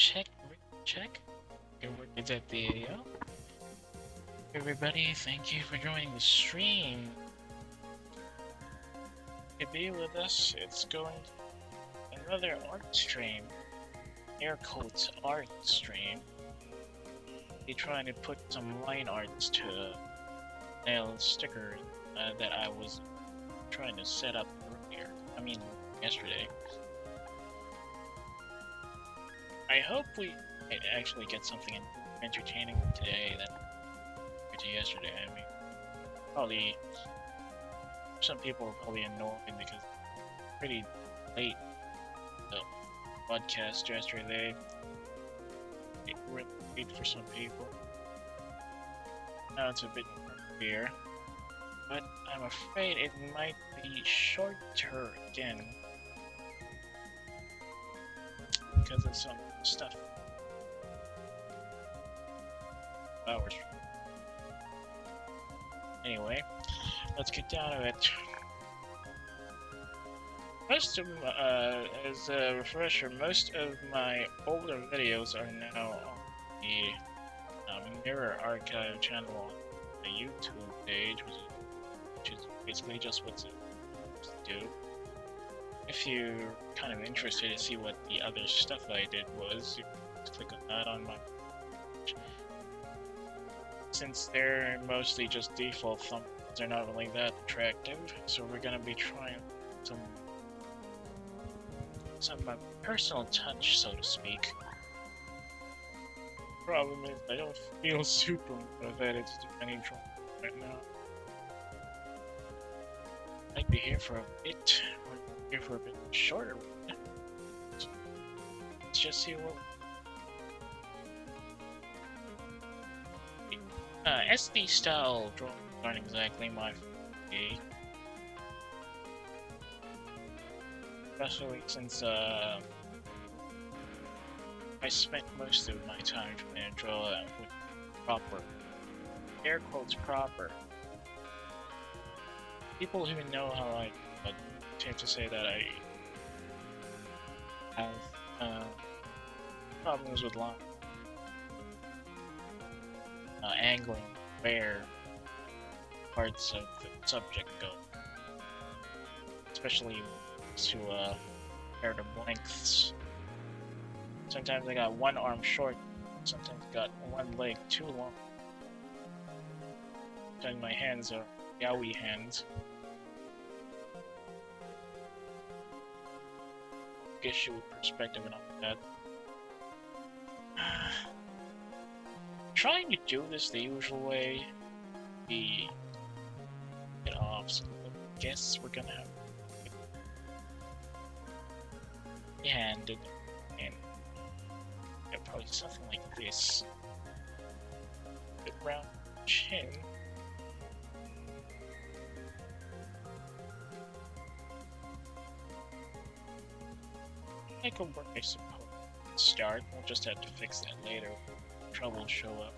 check. Good work is that video. Everybody, thank you for joining the stream. To be with us, it's going to be another art stream. Air quotes art stream. Be trying to put some line arts to nail stickers that I was trying to set up earlier. Yesterday. I hope we actually get something entertaining today than to yesterday. Probably some people are probably annoyed because it's pretty late. The podcast yesterday. It really late for some people. Now it's a bit clear, but I'm afraid it might be shorter again because of some stuff. Hours. Anyway, let's get down to it. As a refresher, most of my older videos are now on the Mirror Archive channel on the YouTube page, which is basically just what to do. If you're kind of interested to see what the other stuff I did was, you can click on that on my page. Since they're mostly just default thumbnails, they're not really that attractive, so we're gonna be trying some personal touch, so to speak. Problem is, I don't feel super motivated to do any drawing right now. Might be here for a bit, or here for a bit shorter. Let's just see what. SD style drawings aren't exactly my forte. Especially since I spent most of my time trying to draw with proper, air quotes proper. People who know how I tend to say that I have problems with line. Angling where parts of the subject go, especially to comparative lengths. Sometimes I got one arm short, sometimes I got one leg too long. Sometimes my hands are yaoi hands. Issue with perspective and all that. Trying to do this the usual way, get off, so I guess we're gonna have handed and probably something like this. Bit round chin. Like a work, I suppose. Start. We'll just have to fix that later. Trouble show up.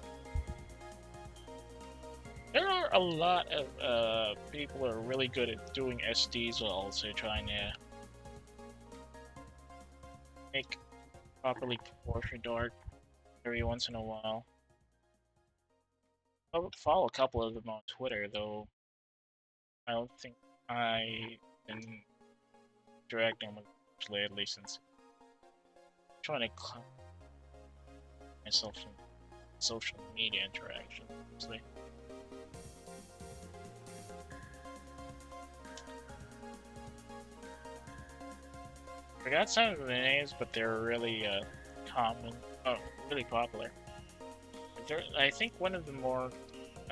There are a lot of people who are really good at doing SDs while also trying to make properly proportioned art every once in a while. I'll follow a couple of them on Twitter, though I don't think I've been interacting with much lately since I'm trying to cut myself from social media interaction, obviously. I forgot some of the names, but they're really common, really popular. I think one of the more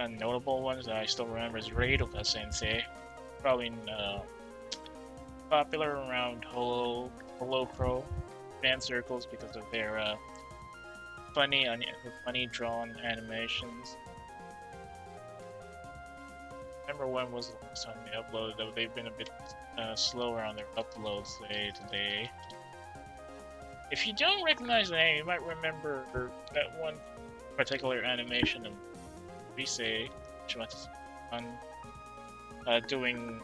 notable ones that I still remember is Reidoka Sensei, probably popular around Holocro fan circles because of their funny drawn animations. Remember when was the last time they uploaded, though they've been a bit slower on their uploads today. If you don't recognize the name, you might remember that one particular animation of Rise, which was fun, doing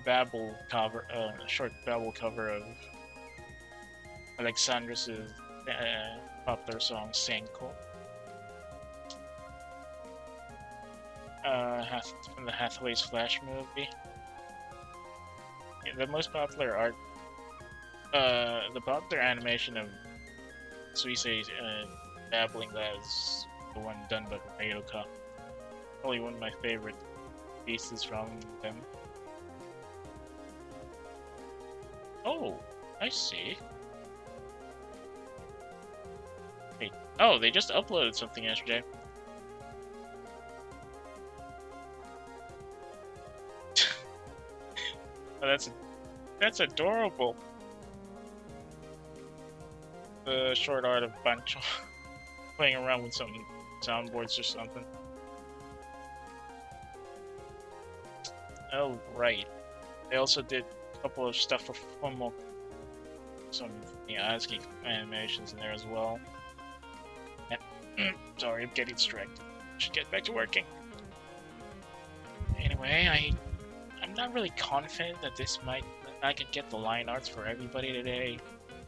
a short babble cover of Alexandra's popular song Senko. From the Hathaway's Flash movie. Yeah, the most popular art, the popular animation of Suisei dabbling that is the one done by Ryoka. Probably one of my favorite pieces from them. Oh, I see. Wait, oh, they just uploaded something yesterday. Oh, that's adorable. The short art of Bancho playing around with some soundboards or something. Oh, right. They also did a couple of stuff for Fumo. Some ASCII animations in there as well. Yeah. Sorry, I'm getting distracted. Should get back to working. Anyway, I'm not really confident that I could get the line arts for everybody today,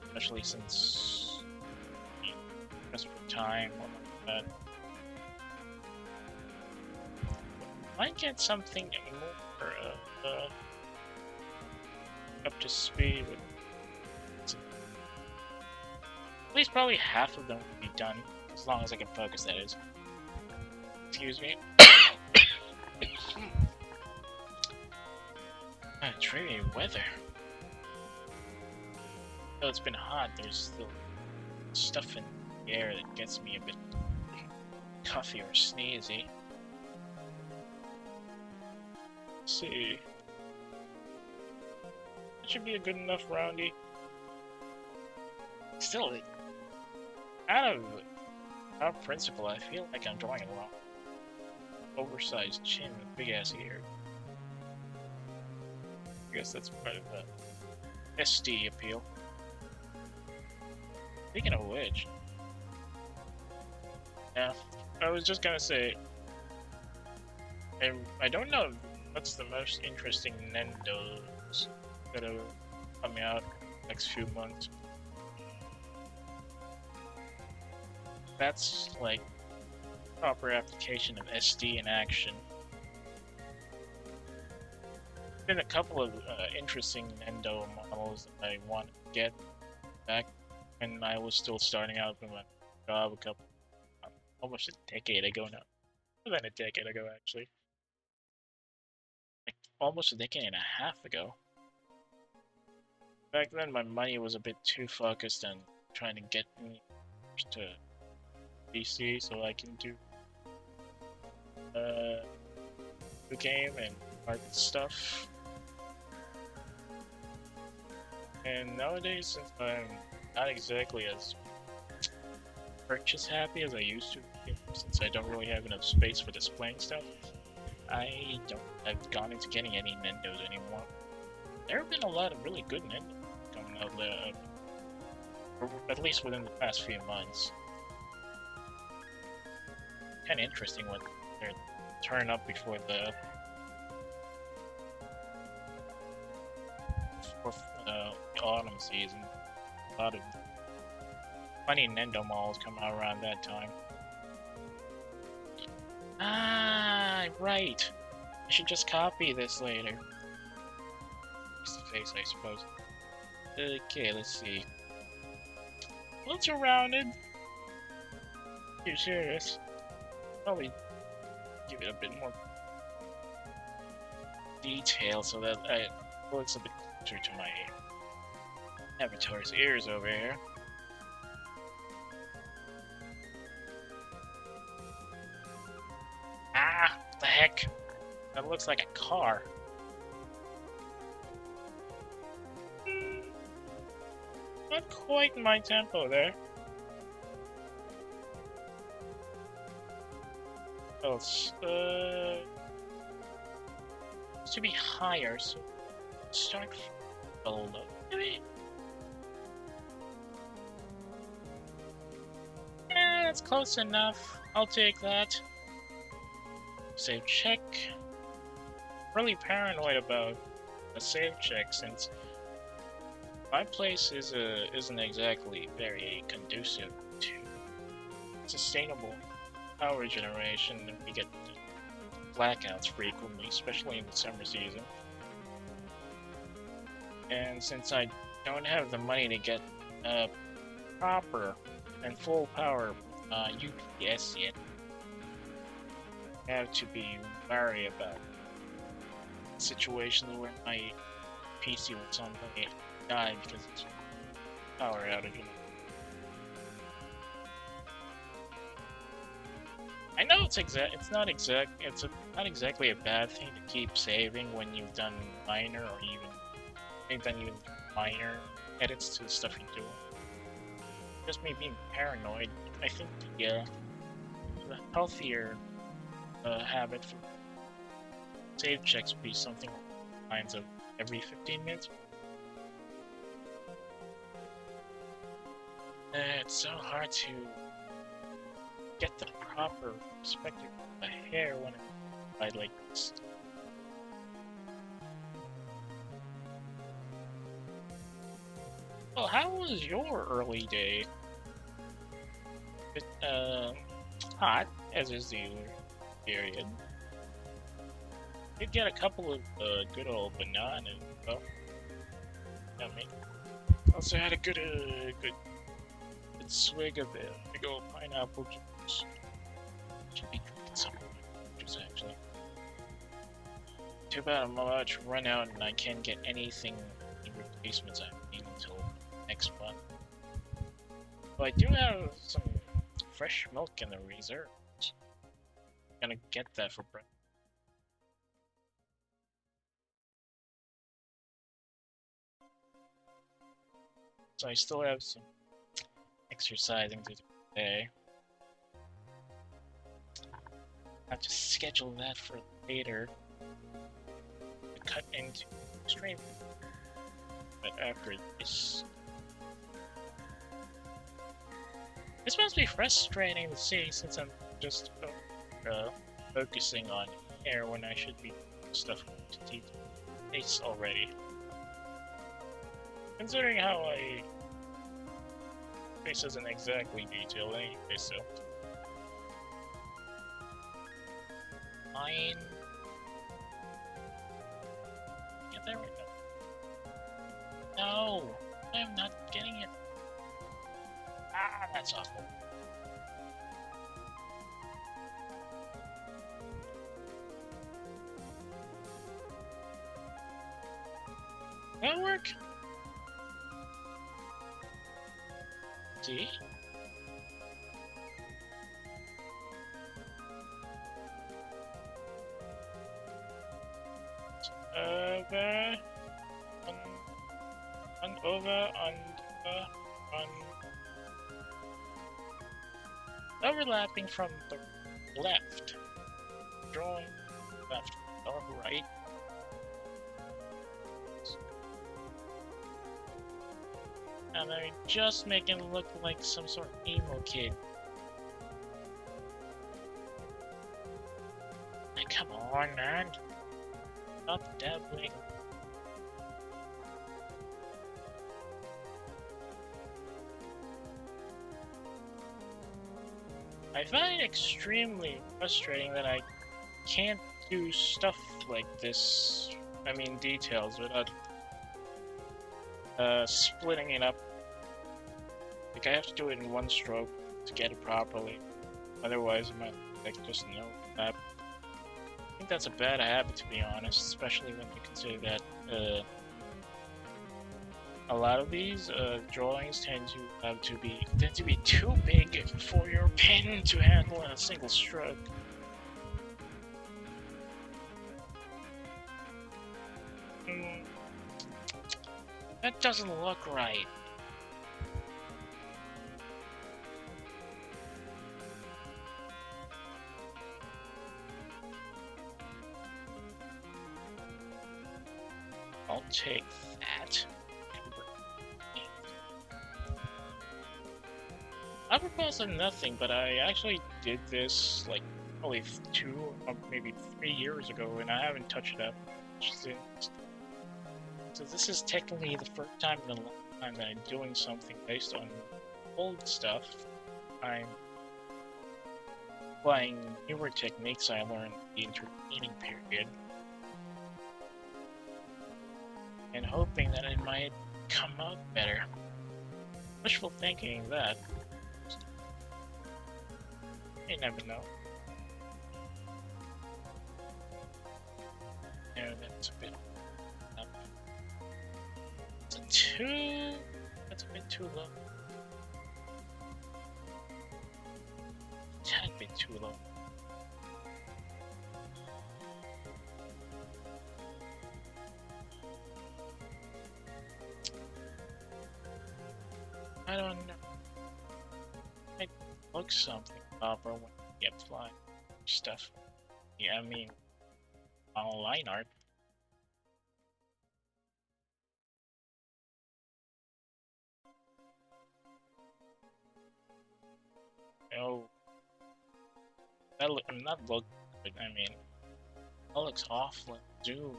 especially since just for time or like that. Might get something more up to speed with. At least probably half of them will be done, as long as I can focus, that is. Excuse me. Dreary weather. Though it's been hot, there's still stuff in the air that gets me a bit coughy or sneezy. Let's see. That should be a good enough roundy. Still, out of principle, I feel like I'm drawing a wrong. Oversized chin with big ass ear. I guess that's part of the SD appeal. Speaking of which, yeah, I was just gonna say, I don't know what's the most interesting Nendos that are coming out next few months. That's like proper application of SD in action. Been a couple of interesting Nendo models that I wanted to get back when I was still starting out with my job almost a decade ago now. More than a decade ago, actually. Like almost a decade and a half ago. Back then, my money was a bit too focused on trying to get me to PC so I can do the game and market stuff. And nowadays, since I'm not exactly as purchase happy as I used to be, since I don't really have enough space for displaying stuff, I've gone into getting any Nendos anymore. There have been a lot of really good Nendos coming out there, at least within the past few months. Kind of interesting when they're turn up before the autumn season. A lot of funny Nendo malls come out around that time. Ah, right. I should just copy this later. It's the face, I suppose. Okay, let's see. What's rounded? You serious? Probably give it a bit more detail so that it looks a bit closer to my avatar's ears over here. Ah, what the heck? That looks like a car. Not quite in my tempo there. Oh, it's to be higher, so start below. Maybe. Yeah, that's close enough. I'll take that. Save check. Really paranoid about a save check since my place isn't exactly very conducive to sustainable power generation, and we get blackouts frequently, especially in the summer season. And since I don't have the money to get proper and full power UPS yet, I have to be wary about situations where my PC will suddenly die because it's power outage. I know it's not exactly a bad thing to keep saving when you've done minor or even minor edits to the stuff you do. Just me being paranoid. I think the healthier habit for save checks would be something along the lines of every 15 minutes. It's so hard to get the proper perspective of the hair when it's applied like this. Well, how was your early day? Hot, as is the period. Did get a couple of good old bananas, though. Yummy. Also had a good swig of big old pineapple juice. Should be drinking some juice, actually. Too bad I'm about to run out and I can't get anything in replacements I need until next month. But I do have some fresh milk in the reserves. Gonna get that for breakfast. So I still have some exercising to do today. I have to schedule that for later to cut into stream. But after this must be frustrating to see since I'm just focusing on hair when I should be doing stuff to taste already. Considering how I face isn't exactly detailed anyway, so fine. Yeah, there we go. No, I'm not getting it. Ah, that's awful. That work? See? Overlapping from the left. Drawing left or right. And they're just making it look like some sort of emo kid. Like, come on, man. Stop dabbling. I find it extremely frustrating that I can't do stuff like this, I mean details, without splitting it up. Like, I have to do it in one stroke to get it properly. Otherwise, I might like just no map. I think that's a bad habit, to be honest, especially when you consider that a lot of these drawings tend to be too big for your pen to handle in a single stroke. That doesn't look right. I'll take that. I propose nothing, but I actually did this like probably 2 or maybe 3 years ago, and I haven't touched it up since. So this is technically the first time in a long time that I'm doing something based on old stuff. I'm applying newer techniques I learned in the intervening period, and hoping that it might come out better. Wishful thinking that. You never know. No, that's a bit. That's a bit too low. A tad bit too low. I don't know. It looks something proper when you apply stuff. Yeah, I mean, online art. Oh, I'm not look good. I mean, that looks awful. Dude.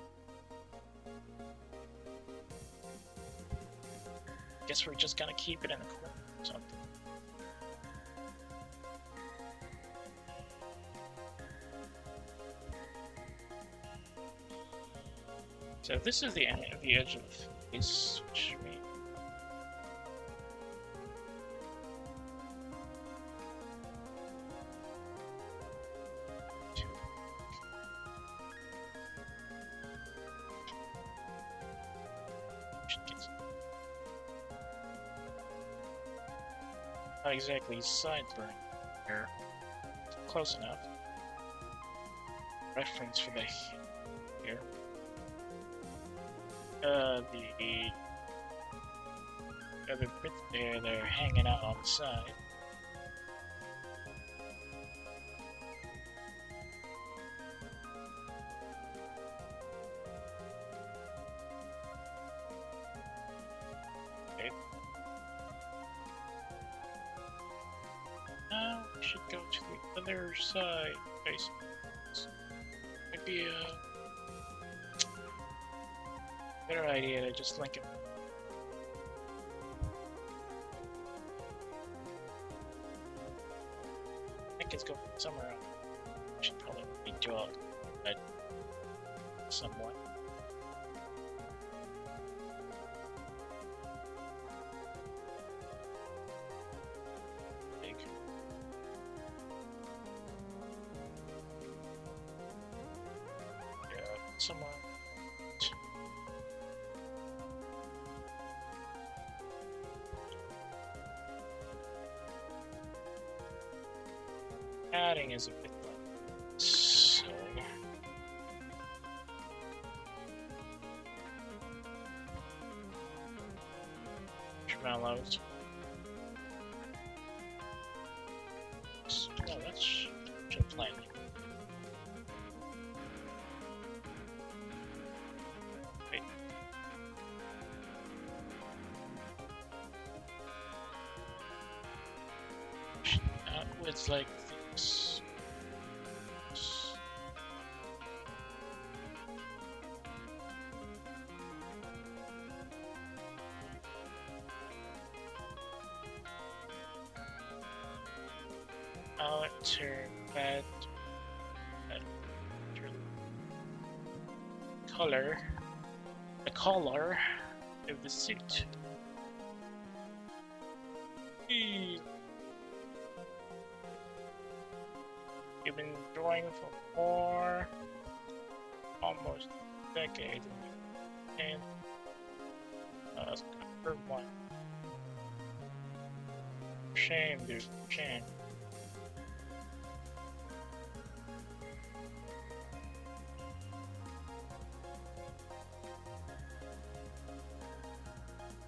Guess we're just gonna keep it in the corner or something. So this is the edge of the face, which means not exactly sideburn here. Close enough. Reference for the here. The other bits there, they're hanging out on the side. Okay. Now we should go to the other side, basically. Maybe better idea to just link it. I think it's going somewhere else. I should probably redraw it, but somewhat. Big. Yeah, somewhere. Adding is a bit like so. Marshmallows. No, that's just plain. Wait. It's like this. I'll enter that color, the color of the suit. You've been drawing for almost a decade, and that's for one. Shame, dude, shame.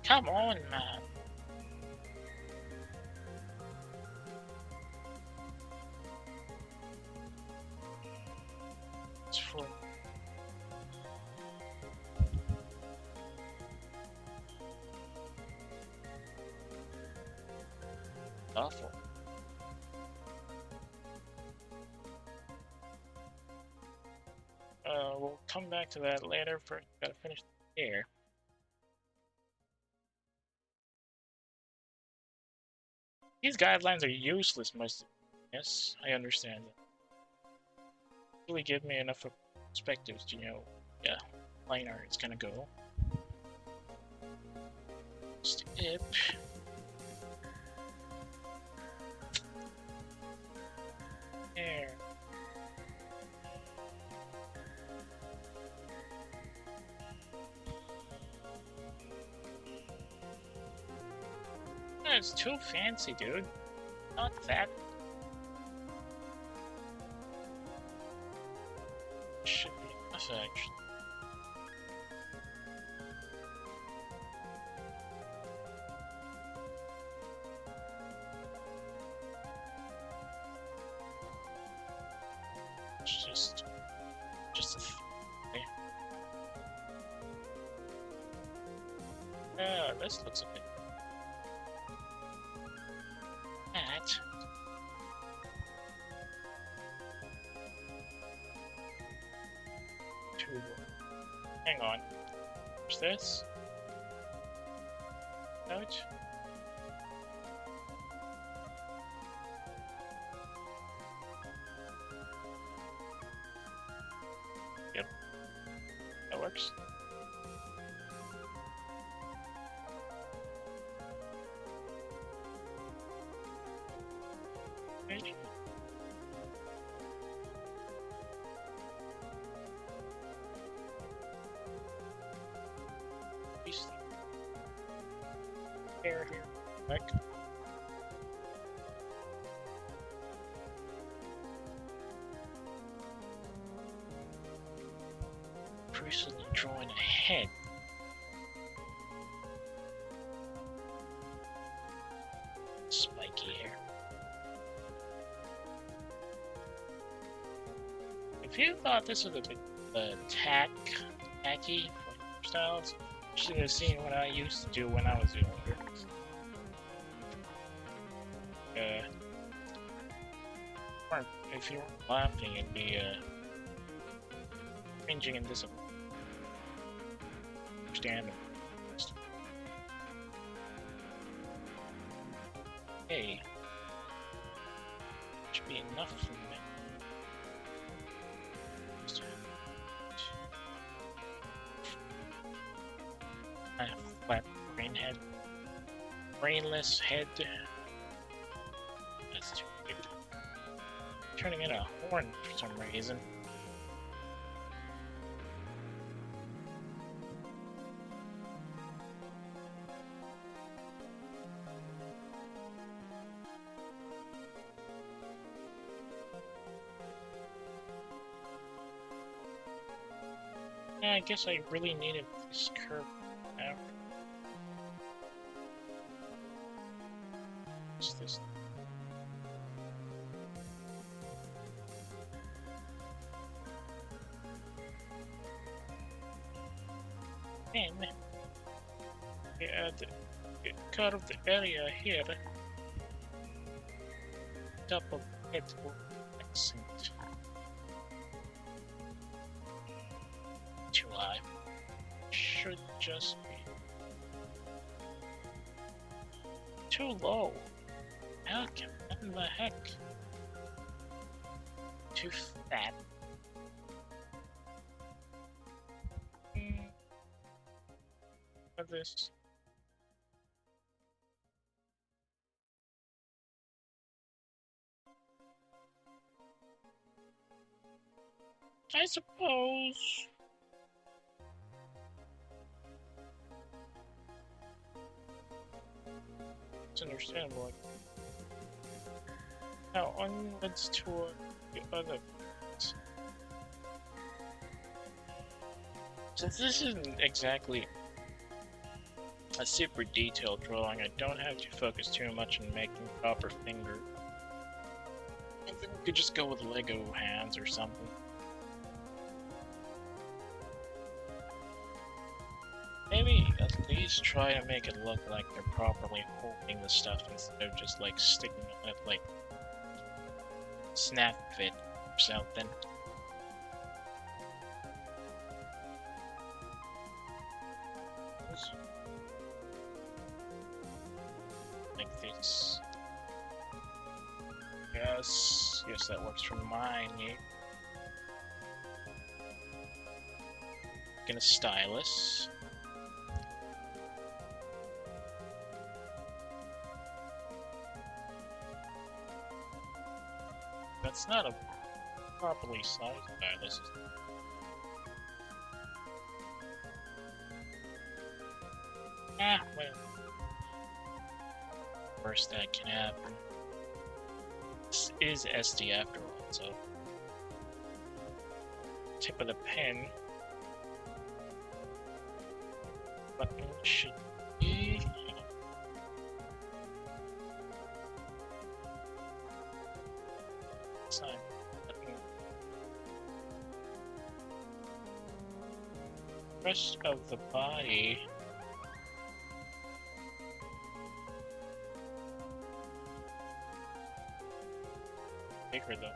Come on, man. It's for awful. We'll come back to that later. First, gotta finish the hair. These guidelines are useless, most. Yes, I understand that. Really give me enough of perspectives to know, yeah, liner it's gonna go. Step. There. That's too fancy, dude. Not that. Should be enough, actually. It's just a yeah, this looks a bit. That. Too. Hang on. What's this? Out. Yep. That works. Okay. Here. Back. Recently drawing a head. Spiky hair. If you thought this was a bit tacky styles, you should have seen what I used to do when I was younger. If you were laughing, it'd be cringing and disappointing. Understandable. Hey, should be enough for me. I have a flat brain head. Brainless head. That's too weird. Turning into a horn for some reason. Yeah, I guess I really needed this curve now. What's this? And the curved area here, double head accent. Too high. Should just be too low. How in the heck? Too fat. This. I suppose. It's understandable. Now onwards toward the other. Since this isn't exactly a super detailed drawing, I don't have to focus too much on making proper fingers. I think we could just go with Lego hands or something. Maybe at least try to make it look like they're properly holding the stuff instead of just like sticking it like snap fit or something. Like this. stylus. Yes, that works for mine. Yeah. Get a stylus. That's not a properly sized stylus. Ah, well. Worst that can happen. This is SD after all, so. Tip of the pen. Button should be. Sign. Button. Rest of the body. Bigger though.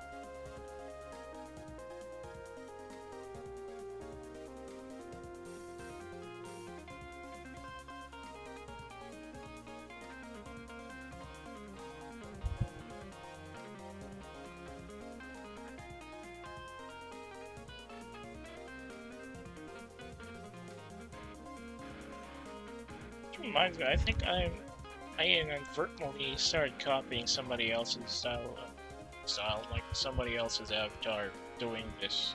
Reminds me, I think I inadvertently started copying somebody else's style, like somebody else's avatar doing this.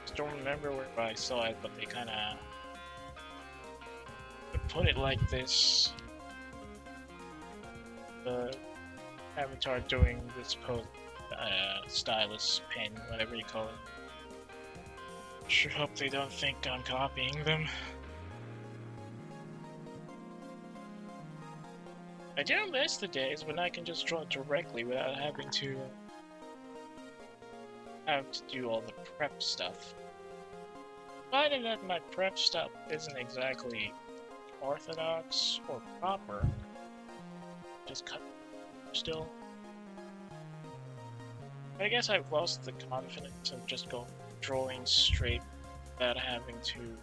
Just don't remember where I saw it, but they kind of put it like this. The avatar doing this pose, stylus, pen, whatever you call it. Sure hope they don't think I'm copying them. I do miss the days when I can just draw directly without having to do all the prep stuff. Provided that my prep stuff isn't exactly orthodox or proper, just cut still. But I guess I've lost the confidence of just drawing straight without having to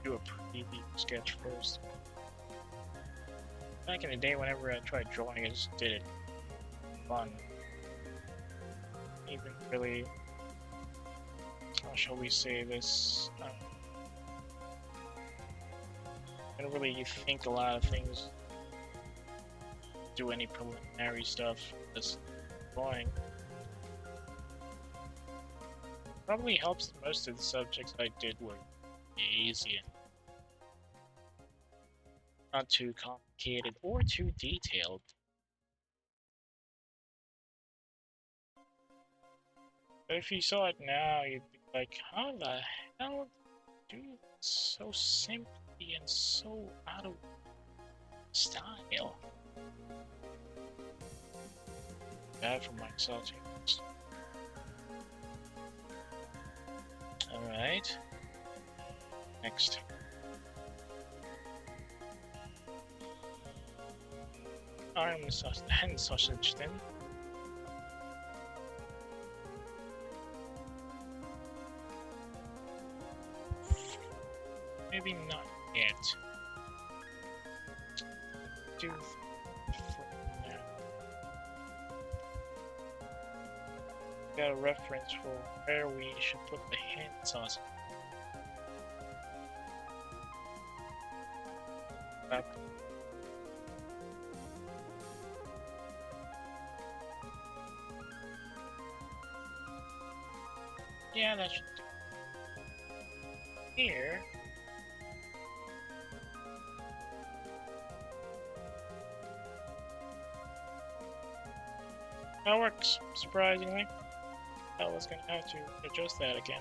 do a preview sketch first. Back in the day, whenever I tried drawing, I just did it fun. Even really, how shall we say this? I don't really think a lot of things. Do any preliminary stuff, just drawing. Probably helps that most of the subjects I did were easy and not too complicated or too detailed. But if you saw it now, you'd be like, how the hell do it so simply and so out of style? Bad for myself too. Alright. Next. Hen sausage then. Maybe not yet. Do for now. Got a reference for where we should put the hen sausage. Yeah, that should do. Here. That works, surprisingly. I was gonna have to adjust that again.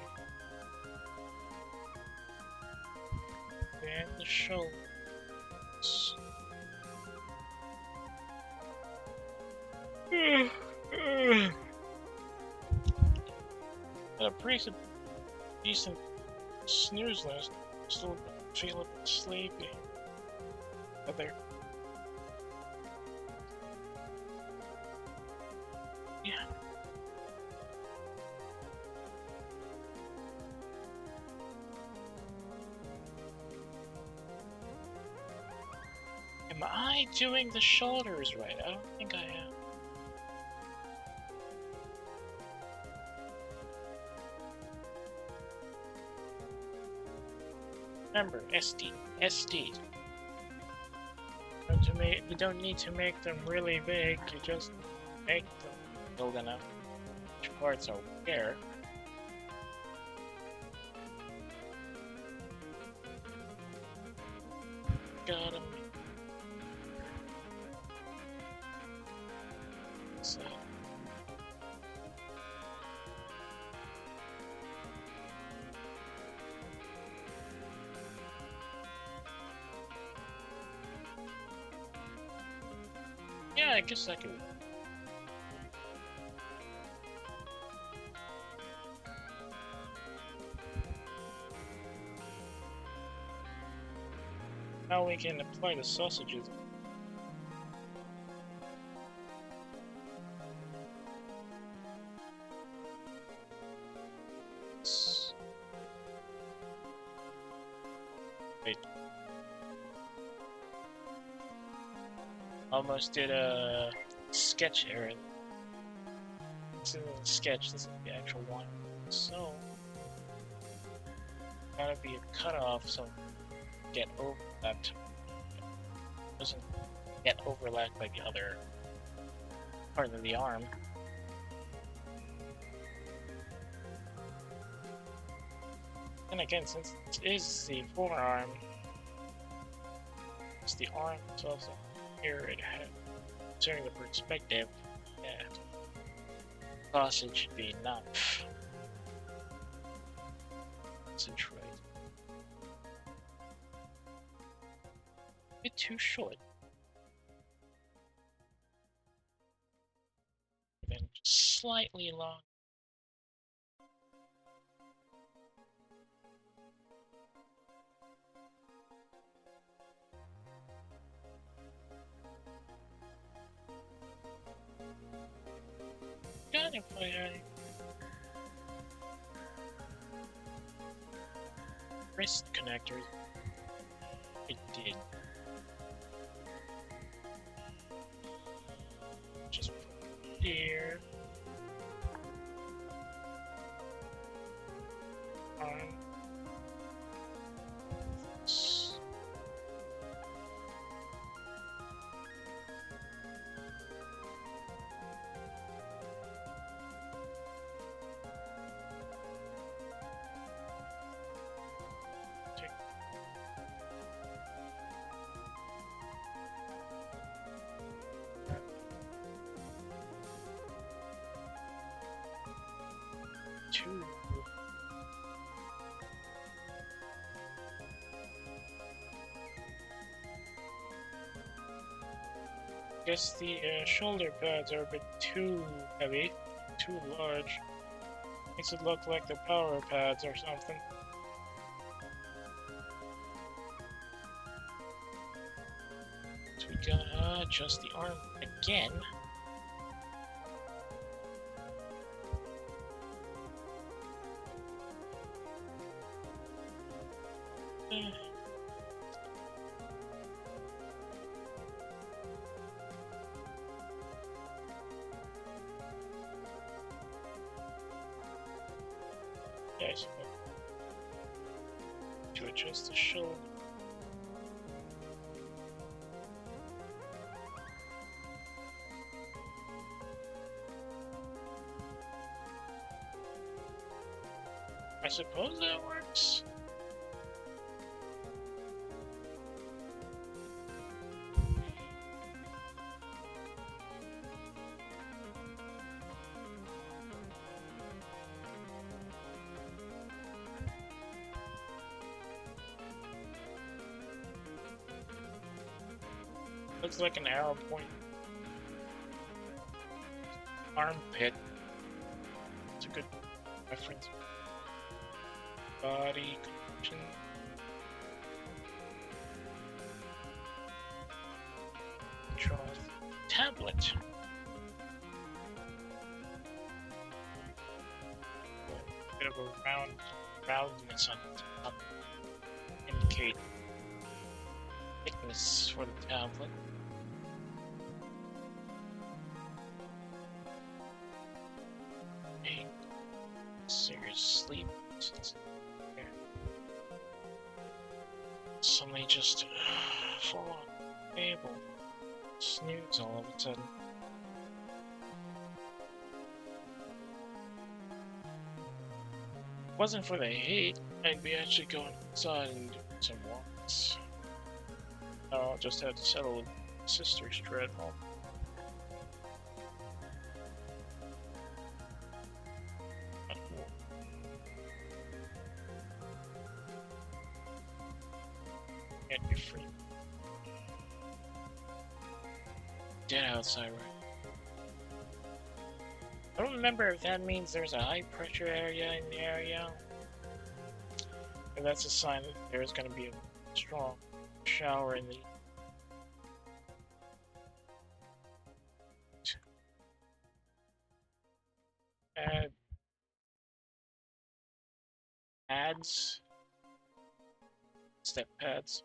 And the shoulders. Got a pretty decent snooze list. Still feel a bit sleepy. But there. Yeah. Am I doing the shoulders right? I don't think I am. Remember, SD. You don't need to make them really big, you just make them build enough. Which parts are where? Got 'em. So. Yeah, I guess I could. Now we can apply the sausages. Wait. Almost did a sketch error. This isn't a sketch, this is the actual one. So, gotta be a cutoff so get overlapped. Doesn't get overlapped by the other part of the arm. And again, since it is the forearm, it's the arm, it's also here it has, considering the perspective, yeah, sausage should be enough. Sausage right. A bit too short. Then slightly long. Kind of like wrist connectors. It did. Just here. Two. Guess the shoulder pads are a bit too heavy, too large. Makes it look like the power pads or something. So we gotta adjust the arm again. Yeah, I suppose. To adjust the shoulder. I suppose that works. Looks like an arrow point. Armpit. It's a good reference. Body connection. Control tablet. Bit of a roundness on the top. Indicate thickness for the tablet. Hey, serious sleep. Suddenly just fall on the table. Snooze all of a sudden. If it wasn't for the heat, I'd be actually going outside and doing some walks. I'll just have to settle with my sister's treadmill. Can't be free. Dead outside, right? I don't remember if that means there's a high pressure area in the area. And that's a sign that there's going to be a strong shower in the pads, step pads.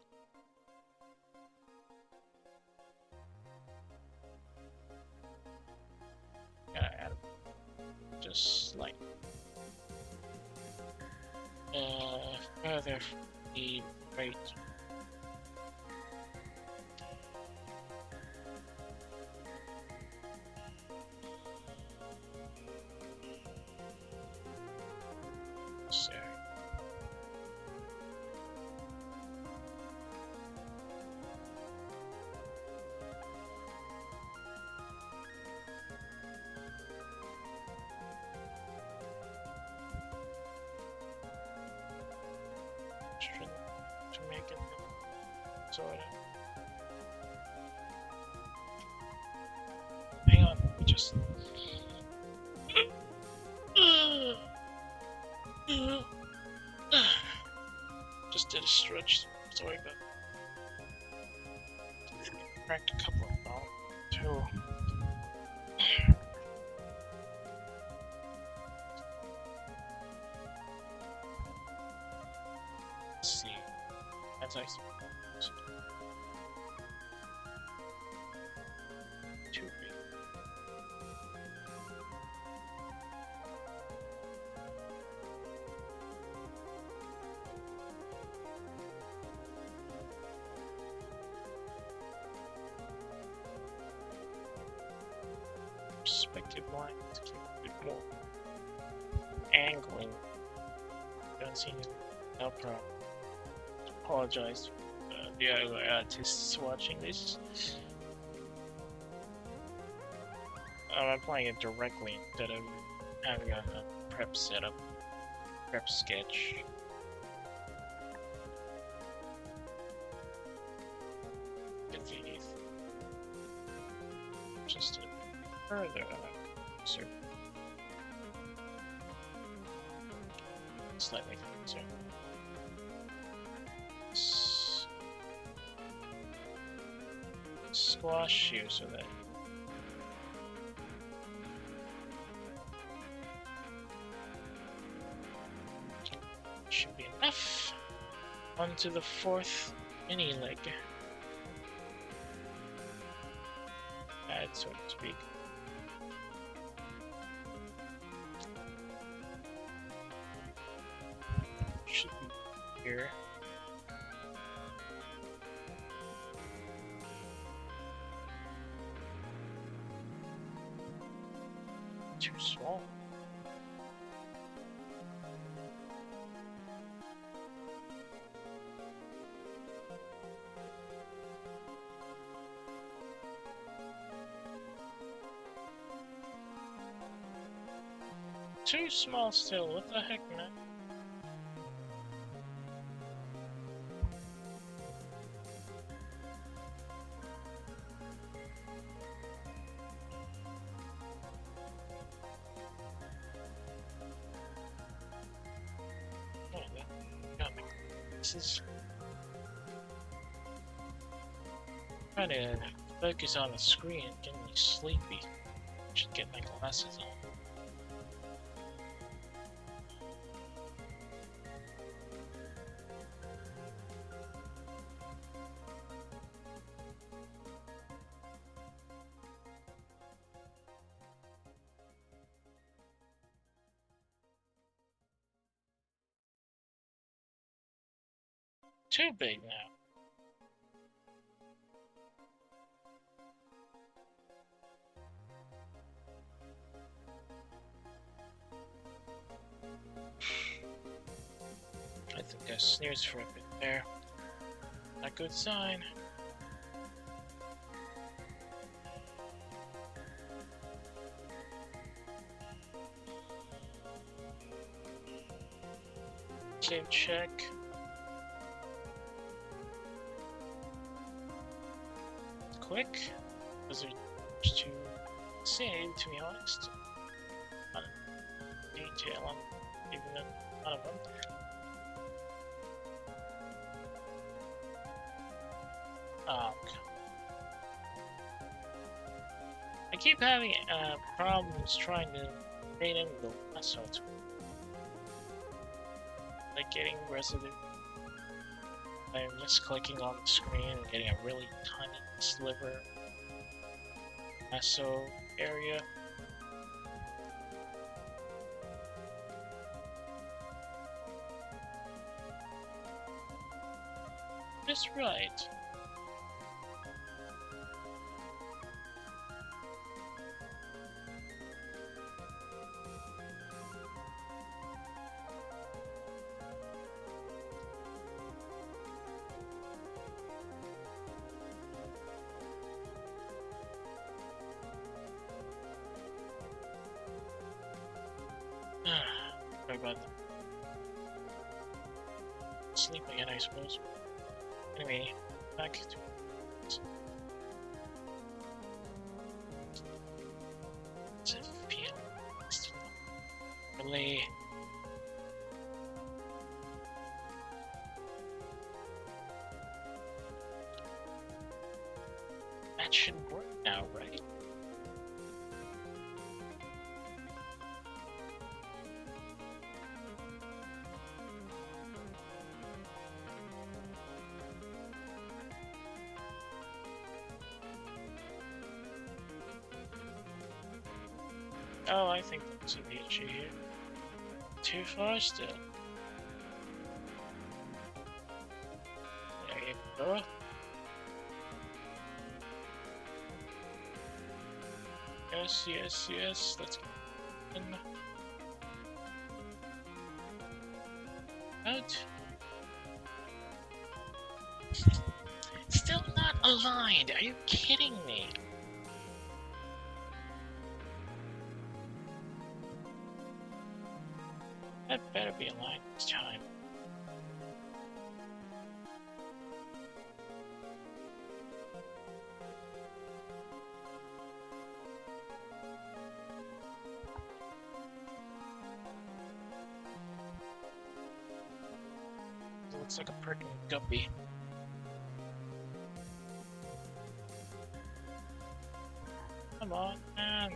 Gotta add just like further from the right. Sorry. To make it sort of. Hang on, let me just. Just did a stretch. Sorry about that. Cracked a couple of bones too. Let's see. That's actually too big. Perspective line to keep a bit more angling. Don't see no problem. Apologize to the other artists watching this. I'm playing it directly instead of having a prep setup, prep sketch. Get these just a bit further. Sir. Slightly closer. Squash you so that should be enough. Onto the fourth mini leg. Add, so to speak. Should be here. Too small. Too small still, what the heck, man? This is trying to focus on the screen and getting me sleepy. Should get my glasses on. Too big now. I think I sneezed for a bit there. A good sign. Save check. Quick. Those are just to save, to be honest. Not a detail on even none of them. Oh, I keep having problems trying to rename the lasso tool. Like getting residue. I'm misclicking on the screen and getting a really tiny sliver lasso area. Just right. Sorry about that. Sleep again, I suppose. Anyway, back to does it feel really that should work now, right? Oh, I think that's the issue here. Too far still. There you go. Yes, yes, yes. Let's go in. Out. Still not aligned. Are you kidding me? That better be aligned this time. It looks like a perking guppy. Come on, man.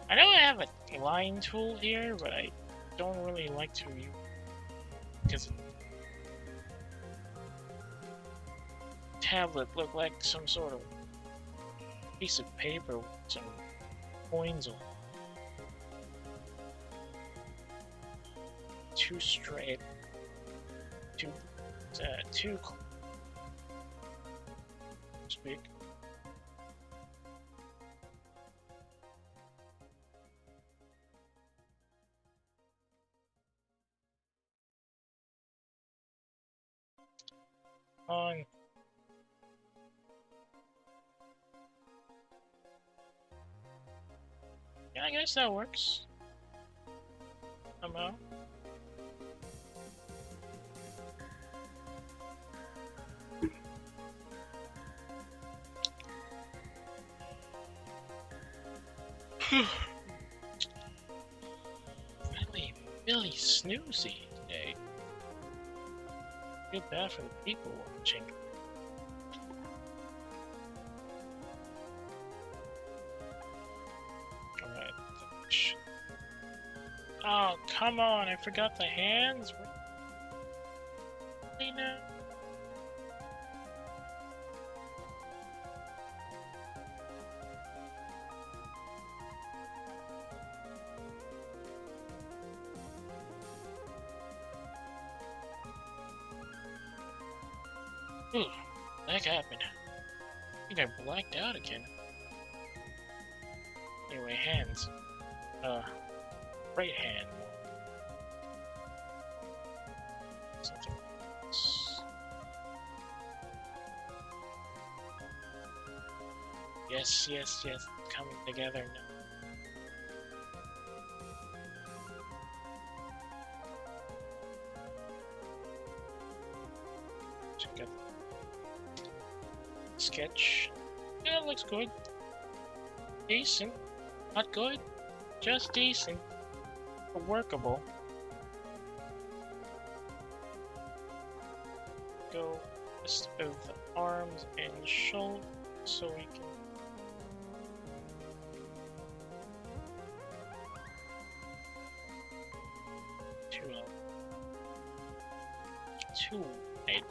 I know I have a line tool here, but I don't really like to use it because tablet looked like some sort of piece of paper with some coins on it. Too straight. Too speak. On. Yeah, I guess that works. Somehow. Really snoozy today. Feel bad for the people watching. Alright. Oh, come on, I forgot the hands. Really now? Ooh, that happened. I think I blacked out again. Anyway, hands. Right hand. Something else. Yes, yes, yes. Coming together now. Check out the sketch. Yeah, it looks good. Decent. Not good. Just decent. Workable. Go just of the arms and shoulders so we can too wide.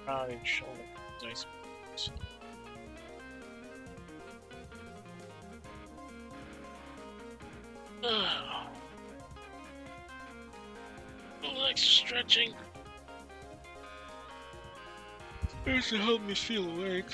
Rounded shoulders, I suppose. Legs stretching. It's to help me feel awake.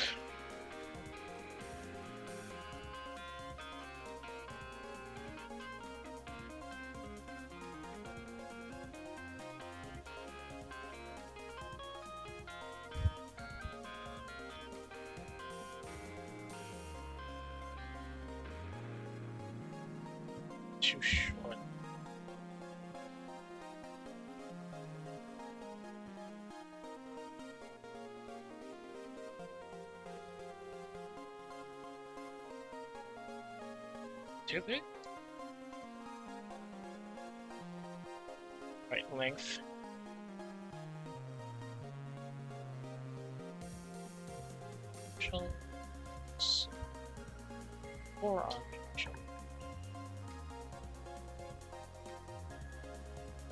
Too short. Too big? Right length. Shoulders. Forearm.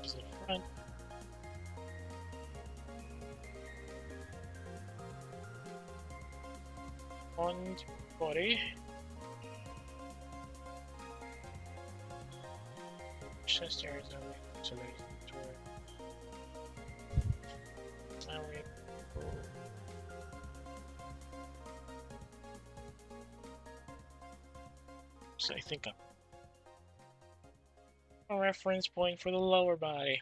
Is it front? On body. Chest areas are so there's now we go. So I think a reference point for the lower body.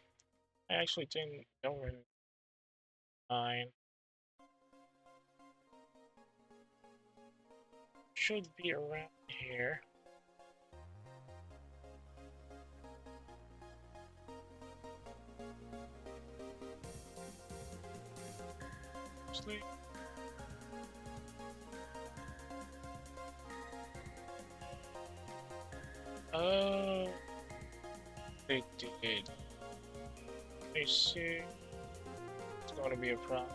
I actually don't really mind. Should be around here. Sleep. Oh, they did. I see. It's going to be a problem.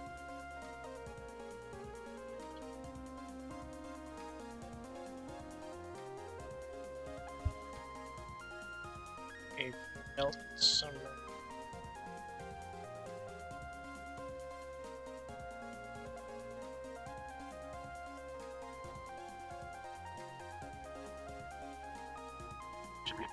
A melt summer. Should be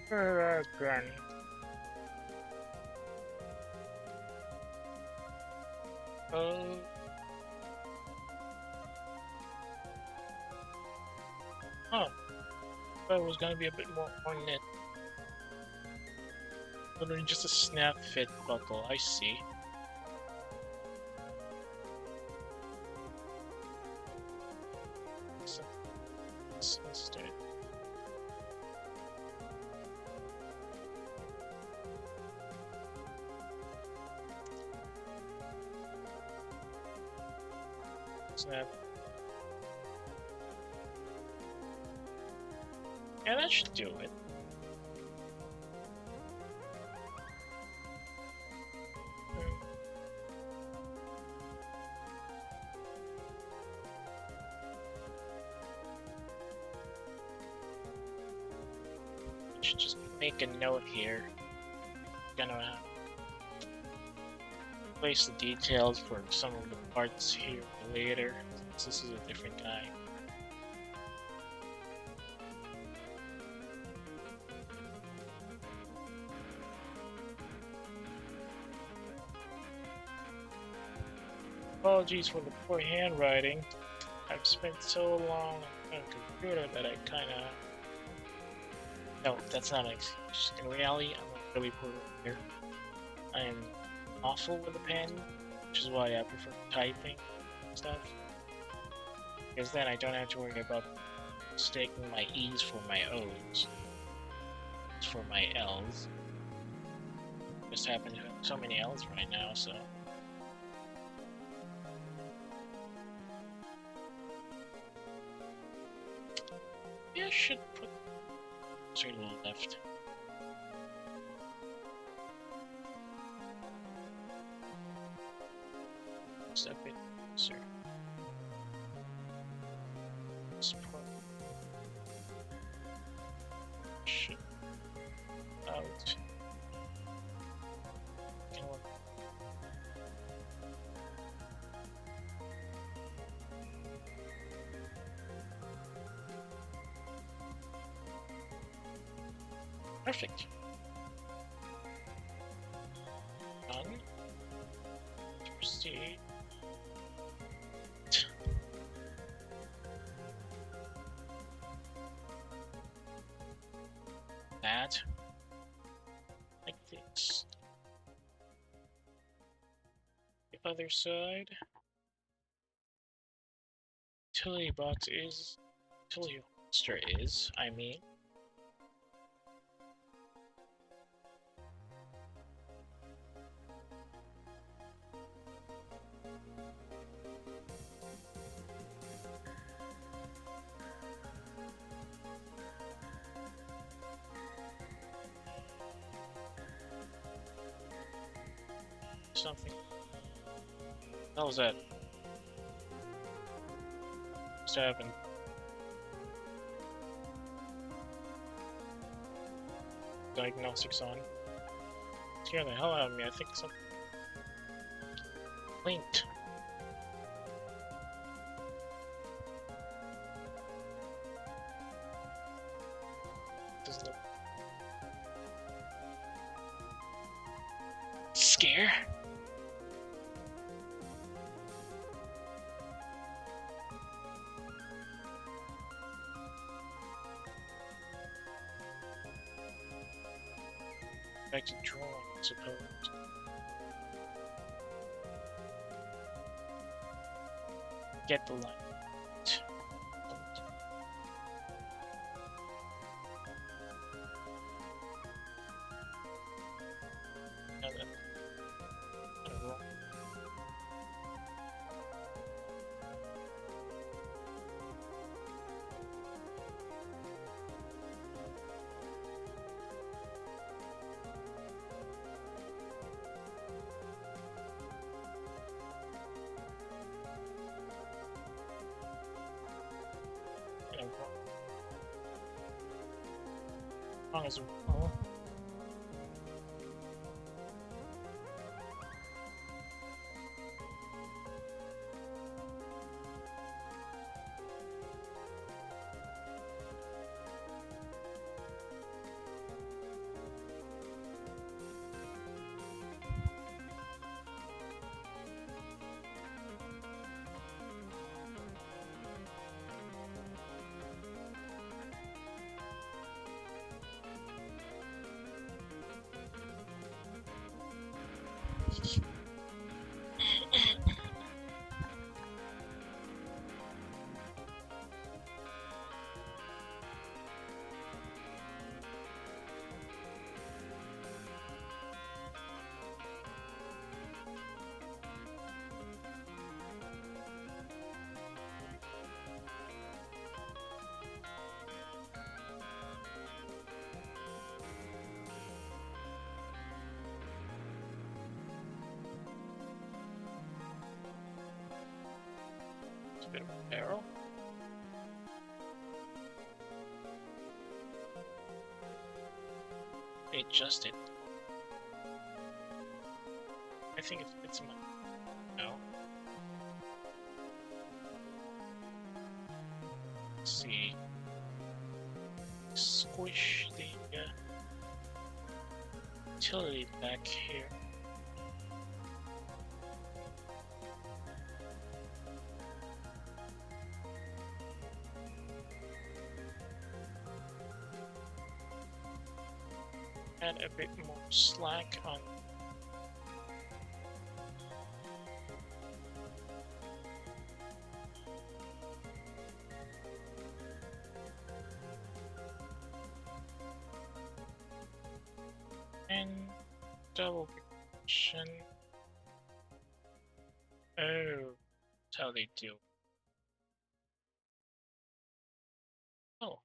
there. Granny. Oh. Huh. Thought it was gonna be a bit more ornate. Literally just a snap fit buckle, I see. So, let's do it. Snap. Yeah, that should do it. should just make a note here. Gonna place the details for some of the parts here later, since this is a different guy. Apologies for the poor handwriting. I've spent so long on a computer that I kinda... No, that's not an excuse. In reality, I'm a really poor writer. I am awful with a pen, which is why I prefer typing and stuff. Because then I don't have to worry about mistaking my E's for my O's. It's for my L's. Just happen to have so many L's right now, so... Yeah, I should put... Sorry, to the left. Step it, sir. Support. Shit. Out. Perfect. Done. Proceed. That. Like this. The other side. Utility box is. Utility holster is, I mean. Something. What the hell is that? What's happened? Diagnostics on. Scare the hell out of me. I think something linked. Does the scare? Back to drawing, I suppose. Get the light. Now that long as well. Bit of a barrel. adjust it. I think it's my no. Let's see. Squish the utility back here. Add a bit more slack on. And double protection. Oh, that's how they do. Oh.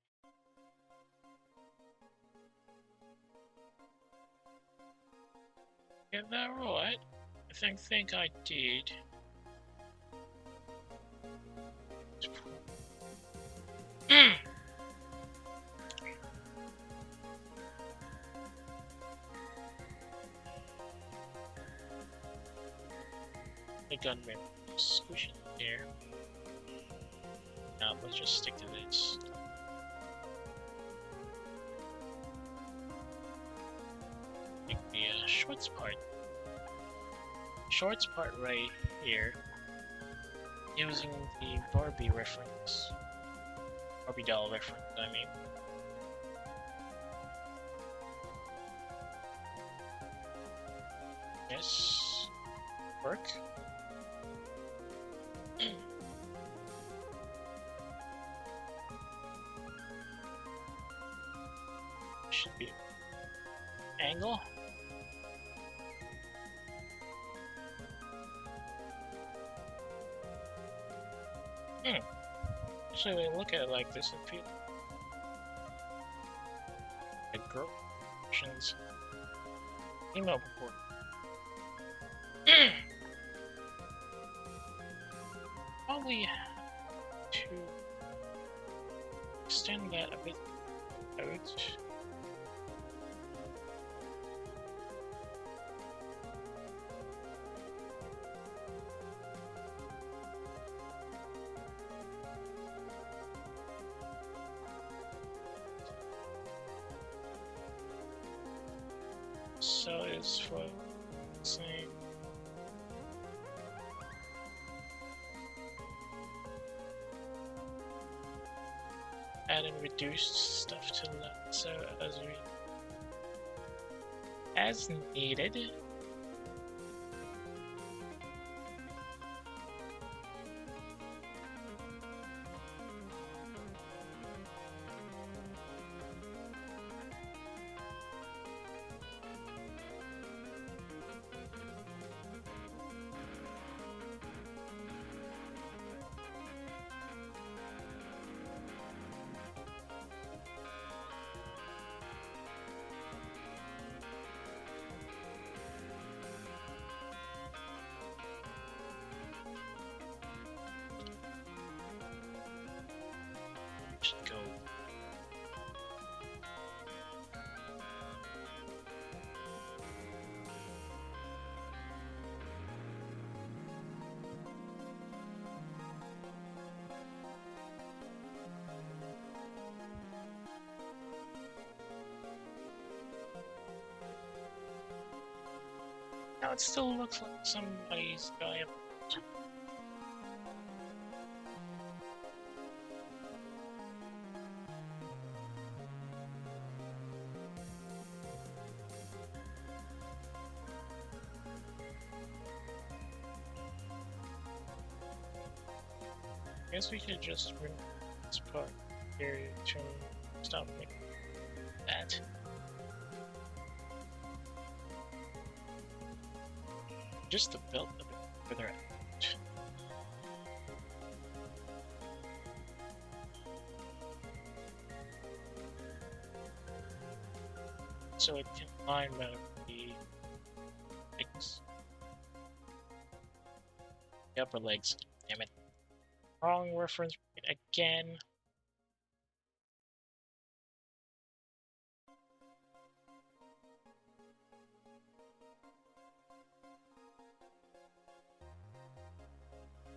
Get that right? I think I did. The gunman squish it there. Now let's just stick to this. Take the shorts part. Shorts part right here. Using the Barbie reference. Barbie doll reference, I mean. Yes. Work. Should be angle. Actually, when you look at it like this, it feels like girl proportions, female proportions. Probably have to extend that a bit out. So it's for the same. Adding reduced stuff to that, so as needed. Should go. Now it still looks like somebody's dying. I guess we could just remove this part here to stop making that. Just the belt a bit further out. So it can line up the legs. The upper legs. Damn it. Wrong reference again.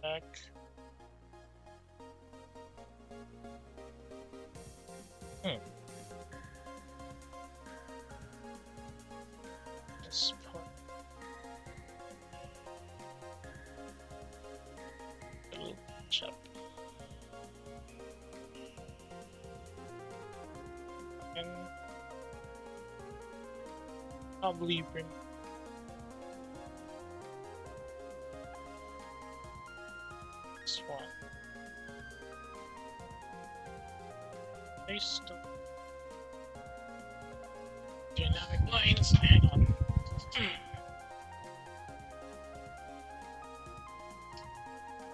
back. Just put a little chop. And probably bring this one. Paste the dynamic lines. Hang on.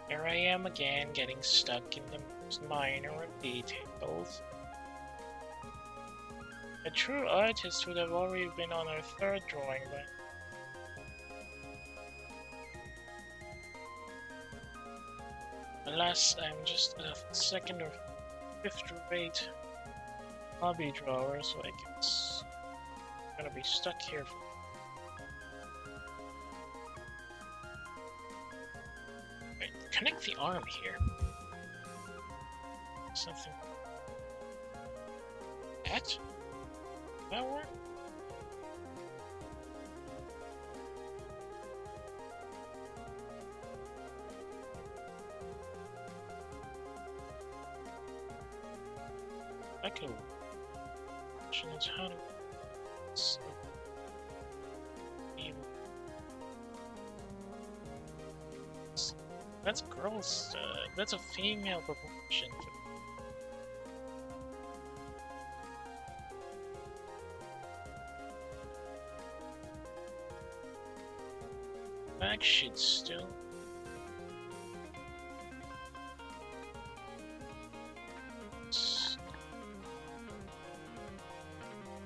Here I am again, getting stuck in the most minor of details. A true artist would have already been on her third drawing, but alas, I'm just a second or fifth-rate hobby drawer, so I guess I'm gonna be stuck here for. Wait, connect the arm here. Something. That? That work? I could. Question is how to. That's girls. That's a female proportion. Back should still.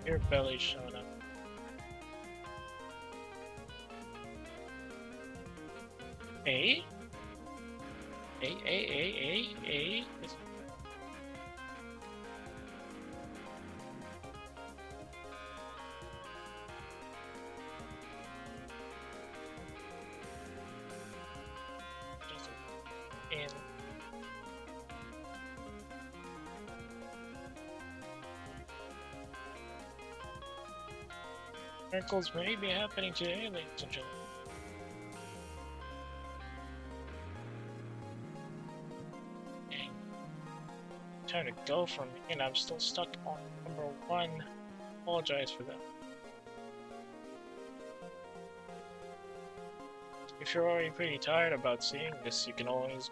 Your belly showing up. A? A? And miracles may be happening today, ladies and gentlemen. Dang. Time to go for me, and I'm still stuck on number 1. Apologize for that. If you're already pretty tired about seeing this, you can always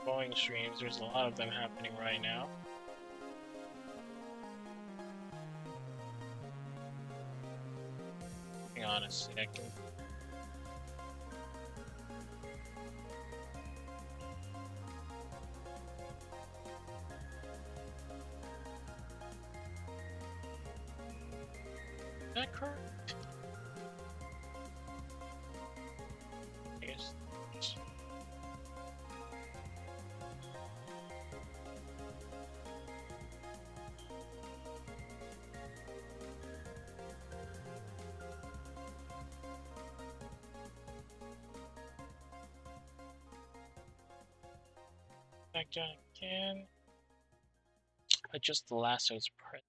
going streams. There's a lot of them happening right now. Hang on a second. Is that correct? Yes. Back down again. Adjust the lasso's press.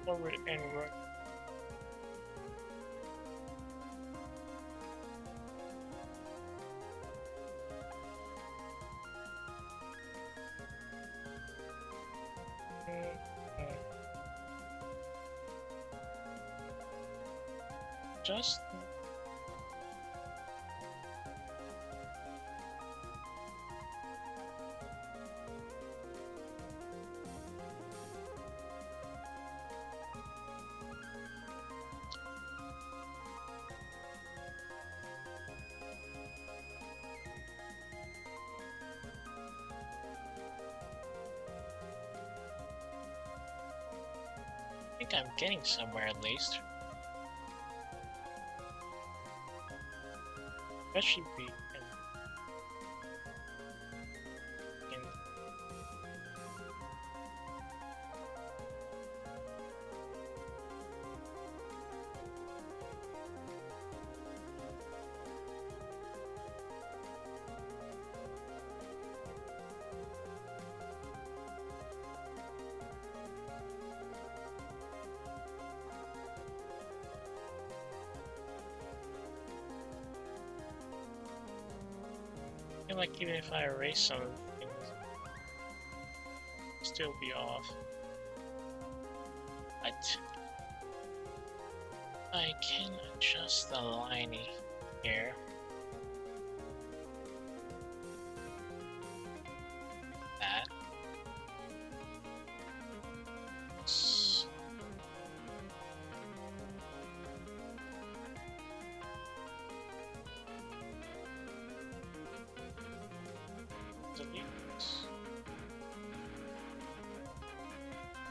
Forward and right. Just think I'm getting somewhere at least. That should be in I feel like even if I erase some of the things, it'll still be off. But I can adjust the lining here. That.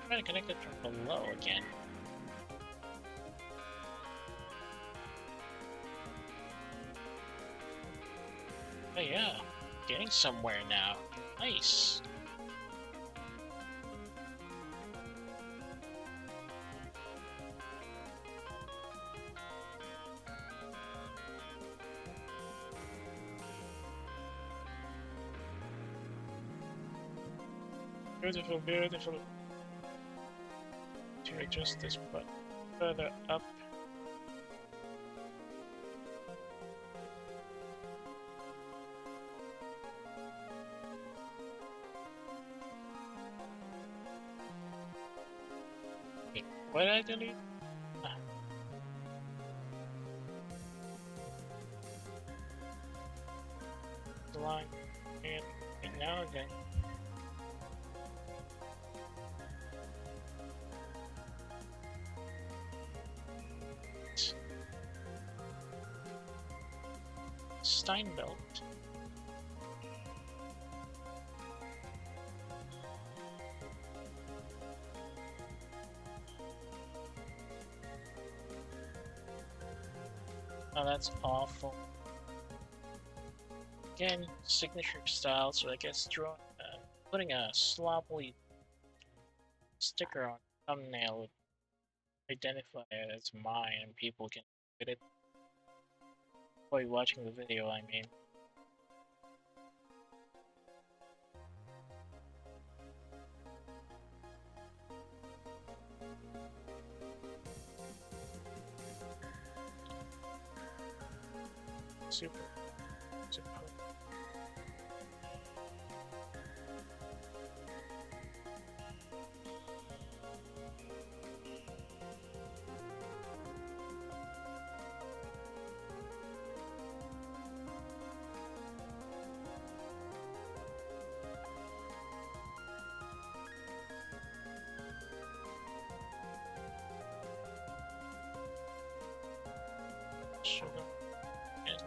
Try to connect it from below again. Oh yeah, getting somewhere now. Nice. Beautiful, beautiful. To adjust this button further up. Wait, what did I delete? Ah. The line and now again. Steinbelt. Oh, that's awful. Again, signature style, so I guess putting a sloppily sticker on thumbnail would identify it as mine and people can get it while watching the video, I mean. Super. Sugar. And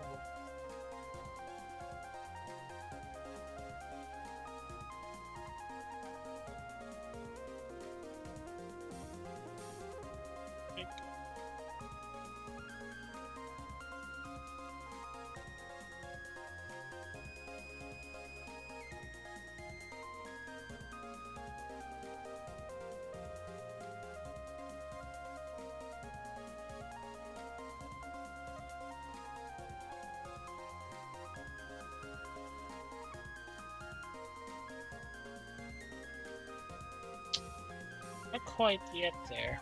not quite yet there.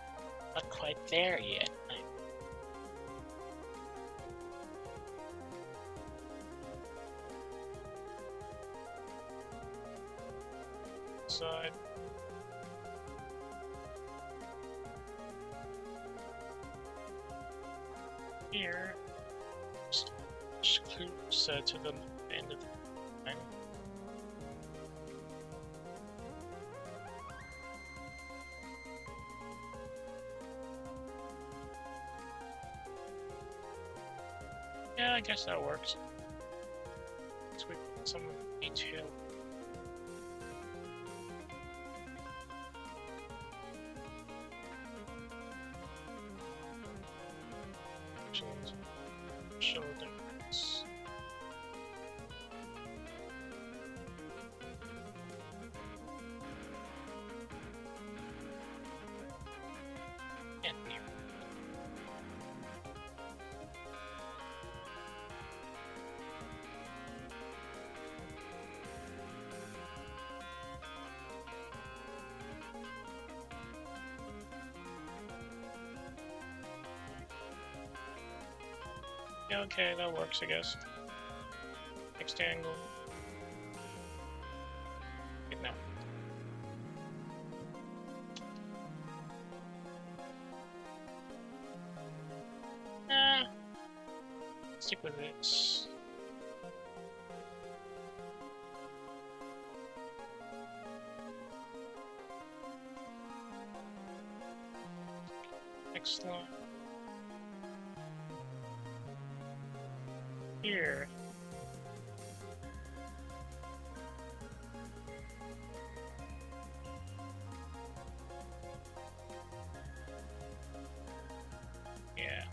Not quite there yet. Side. Here. Just closer to the end of the line. Yeah, I guess that works. Let's wait for some detail. options. Show things. And here. Yeah, okay, that works, I guess. Next angle. Wait, no. Stick with this. Next line. Here. Yeah.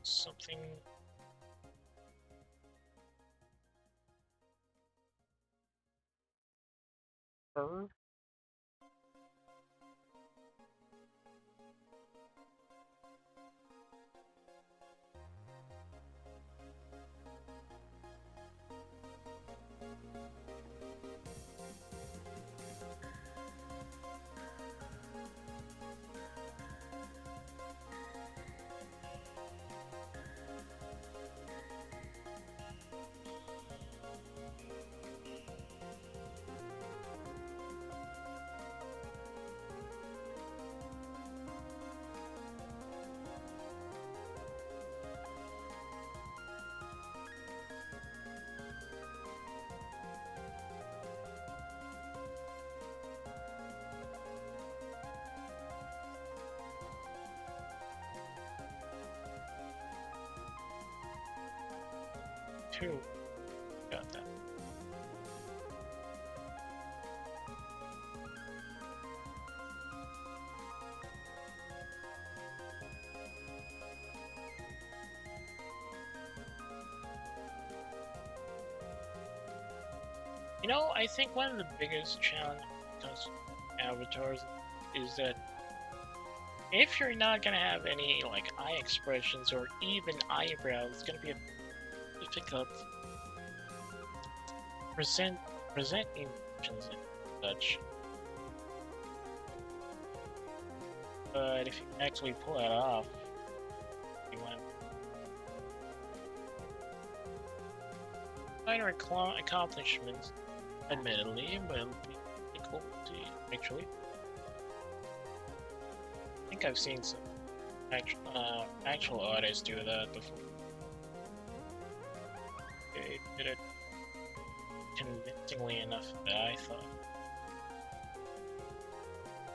Something. Fur? Two. Got that. You know, I think one of the biggest challenges when it comes to avatars is that if you're not gonna have any like eye expressions or even eyebrows, it's gonna be difficult to present emotions and such. But if you can actually pull that off, you win. Minor accomplishments, admittedly, but it'll be cool to actually. I think I've seen some actual artists do that before. They did it convincingly enough that I thought.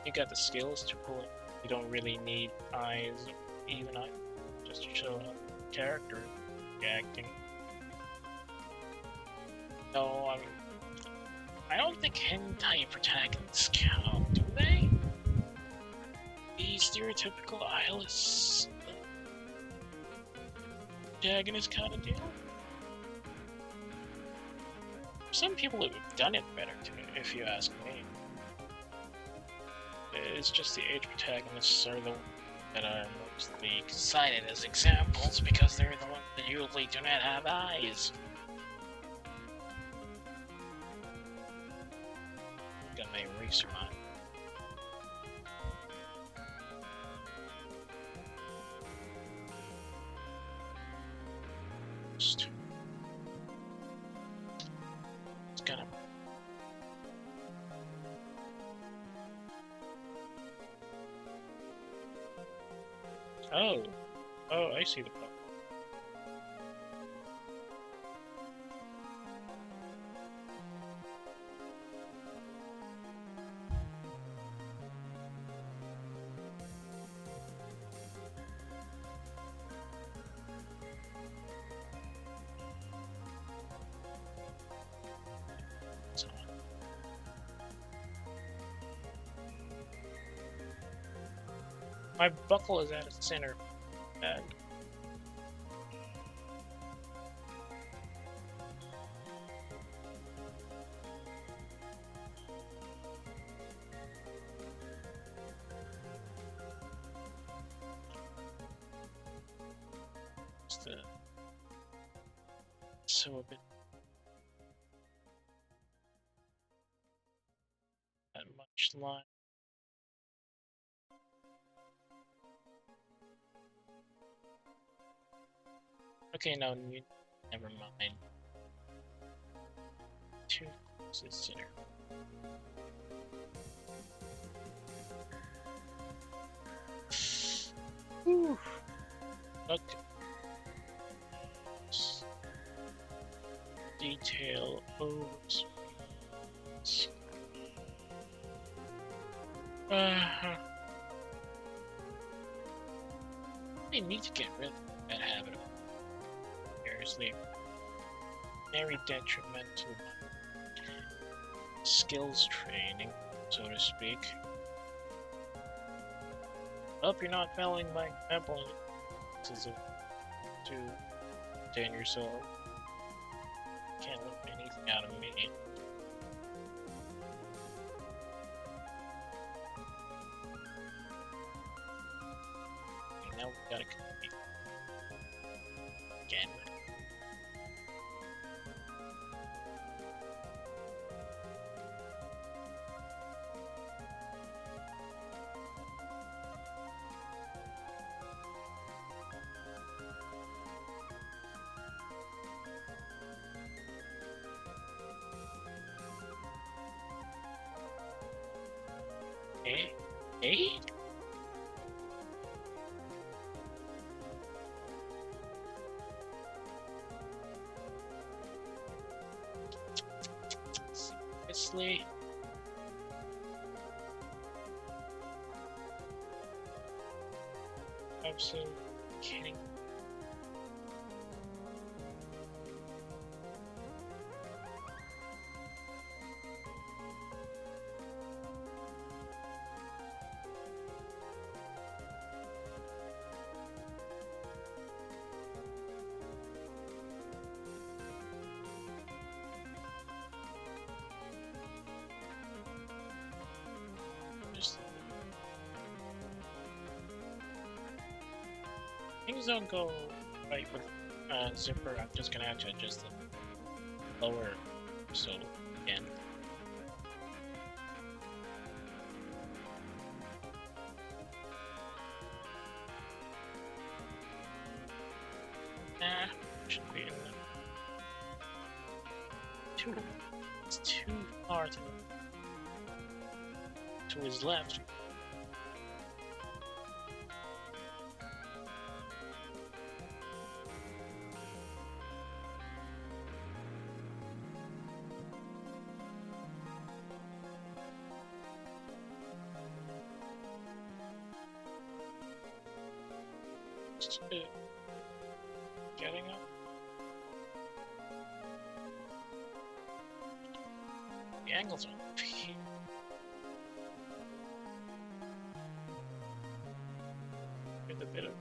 You got the skills to pull it. You don't really need eyes, or even eyes, just to show how the character is acting. No, I don't think hentai protagonists count, do they? The stereotypical eyeless protagonist kind of deal? Some people have done it better, too, if you ask me. It's just the age protagonists are the ones that are mostly cited as examples because they're the ones that usually do not have eyes. Got my eraser on. It's gonna. Oh, I see the problem. My buckle is out of center. And so a bit that much line. Okay, no, never mind. Too close to center. Whew. Okay. Detail over. I need to get rid of that habit. Seriously, very detrimental to my skills training, so to speak. Hope you're not failing my example. This is to 10 years old. Can't look anything out of me. And now we gotta compete again. Eh? Seriously? Absolutely kidding. Things don't go right with zipper. I'm just gonna have to adjust the lower so again. Should be in the it's too far to his left. Getting up. The angles are with a bit of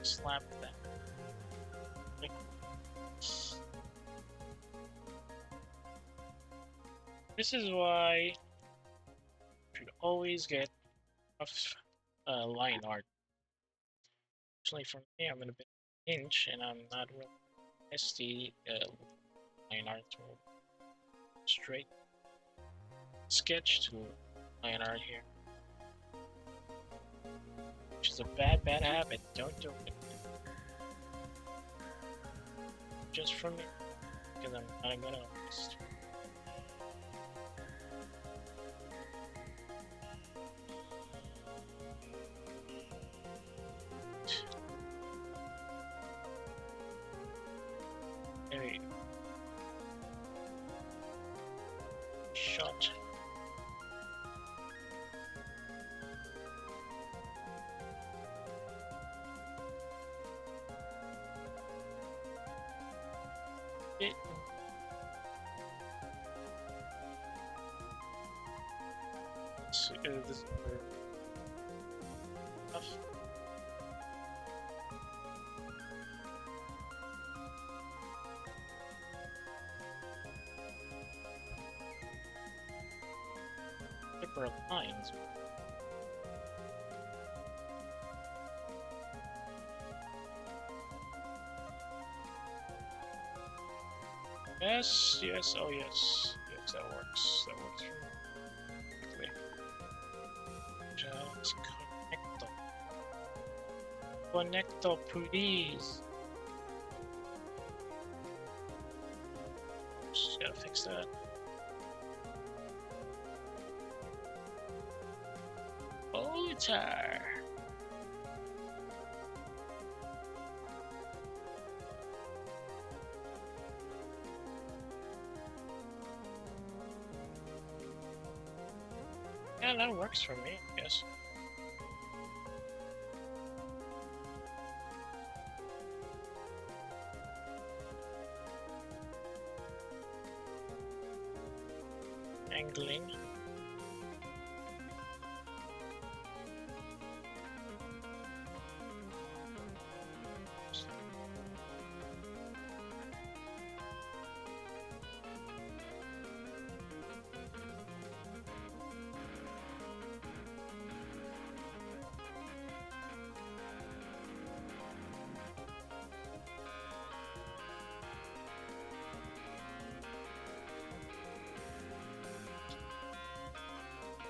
slap that. This is why you should always get line art. Actually, for me, I'm gonna be an inch, and I'm not really SD line art to straight sketch to line art here. Which is a bad habit. Don't do it. Just for me, because I'm not gonna waste. shot. It. So, this is enough. Zipper lines. Yes, yes, oh yes. Yes, that works. That works perfectly. Just connect them. Connect them, please. Just gotta fix that. Guitar. Yeah, that works for me, I guess. Angling.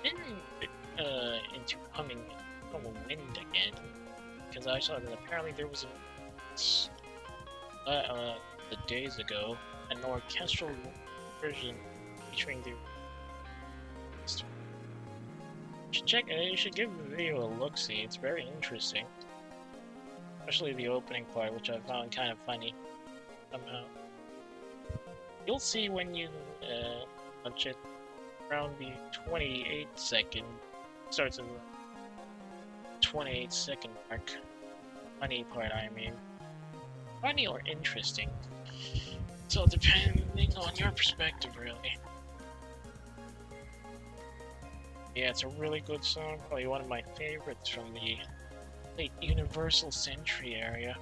Been into humming from a wind again, because I saw that apparently there was the days ago an orchestral version featuring the. You should check. You should give the video a look. See, it's very interesting, especially the opening part, which I found kind of funny somehow. You'll see when you watch it. Around the 28-second, starts at the 28-second mark. Funny part, I mean. Funny or interesting. So depending on your perspective, really. Yeah, it's a really good song. Probably one of my favorites from the late Universal Century era.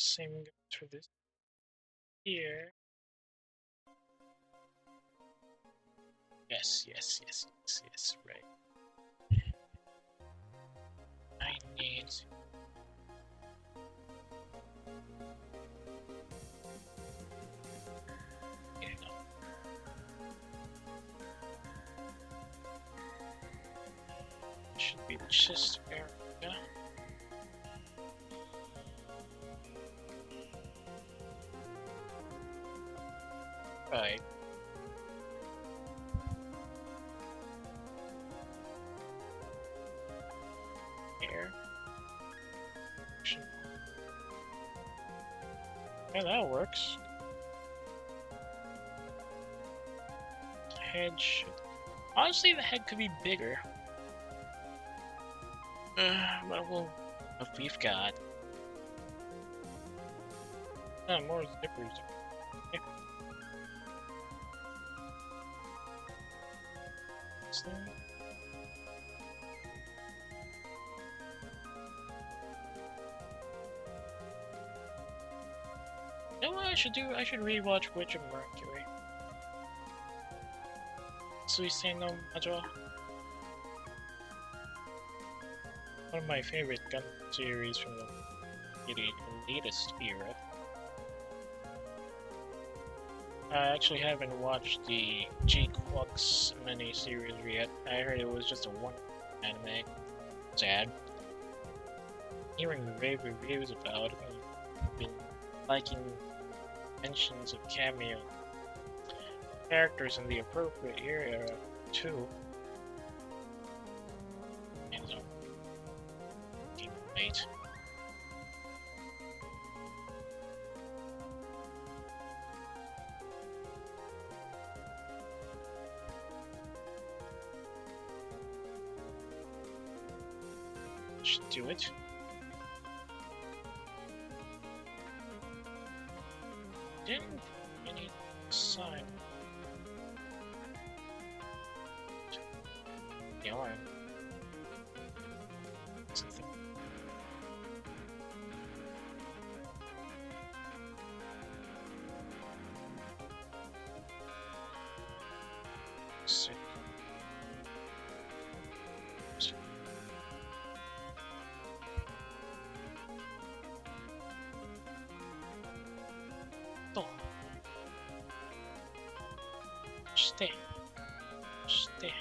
Same goes for this here. Yes, right. I need. Should be the chest area. Right. Here. Yeah, that works. Head should... Honestly, the head could be bigger. But we'll... If we've got... more zippers. Yeah. So... You know what I should do? I should rewatch Witch of Mercury. Suisei Majo. One of my favorite gun series from the latest era. I actually haven't watched the G-Quux mini-series yet. I heard it was just a one anime. Sad. Hearing rave reviews about it, I've been liking mentions of cameo characters in the appropriate area too. And wait. Should do it. Didn't any sign. Yarn. Something. Sick. Oh. Stay. Stay.